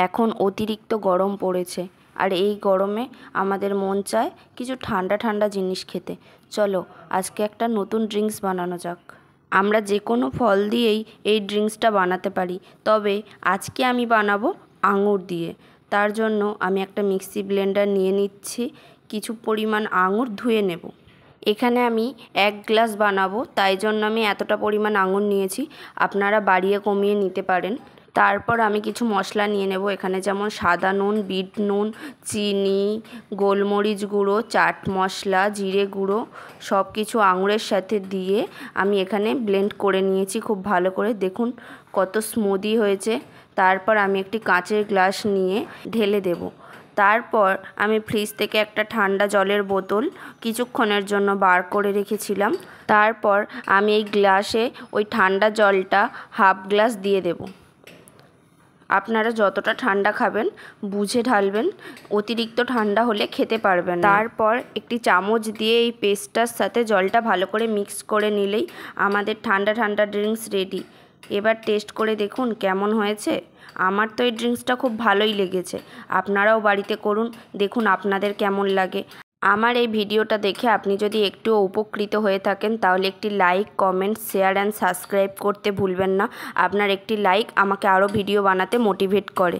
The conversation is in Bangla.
এখন অতিরিক্ত গরম পড়েছে, আর এই গরমে আমাদের মন চায় কিছু ঠান্ডা ঠান্ডা জিনিস খেতে। চলো আজকে একটা নতুন ড্রিঙ্কস বানানো যাক। আমরা যে কোনো ফল দিয়েই এই ড্রিঙ্কসটা বানাতে পারি, তবে আজকে আমি বানাবো আঙুর দিয়ে। তার জন্য আমি একটা মিক্সি ব্লেন্ডার নিয়ে নিচ্ছি। কিছু পরিমাণ আঙুর ধুয়ে নেব। এখানে আমি 1 গ্লাস বানাবো, তাই জন্য আমি এতটা পরিমাণ আঙুর নিয়েছি। আপনারা বাড়িয়ে কমিয়ে নিতে পারেন। তারপর আমি কিছু মশলা নিয়ে নেব। এখানে যেমন সাদা নুন, বিট নুন, চিনি, গোলমরিচ গুঁড়ো, চাট মশলা, জিরে গুঁড়ো সব কিছু আঙুরের সাথে দিয়ে আমি এখানে ব্লেন্ড করে নিয়েছি খুব ভালো করে। দেখুন কত স্মুদি হয়েছে। তারপর আমি একটি কাঁচের গ্লাস নিয়ে ঢেলে দেব। তারপর আমি ফ্রিজ থেকে একটা ঠান্ডা জলের বোতল কিছুক্ষণের জন্য বার করে রেখেছিলাম। তারপর আমি এই গ্লাসে ওই ঠান্ডা জলটা হাফ গ্লাস দিয়ে দেব। আপনারা যতটা ঠান্ডা খাবেন বুঝে ঢালবেন, অতিরিক্ত ঠান্ডা হলে খেতে পারবেন না। তারপর একটি চামচ দিয়ে এই পেস্টটার সাথে জলটা ভালো করে মিক্স করে নিলেই আমাদের ঠান্ডা ঠান্ডা ড্রিঙ্কস রেডি। এবার টেস্ট করে দেখুন কেমন হয়েছে। আমার তো এই ড্রিঙ্কসটা খুব ভালোই লেগেছে। আপনারাও বাড়িতে করুন, দেখুন আপনাদের কেমন লাগে। আমার এই ভিডিওটা দেখে আপনি যদি একটু উপকৃত হয়ে থাকেন তাহলে একটি like, comment, share and subscribe করতে ভুলবেন না। আপনার একটি লাইক আমাকে আরও ভিডিও বানাতে মোটিভেট করে।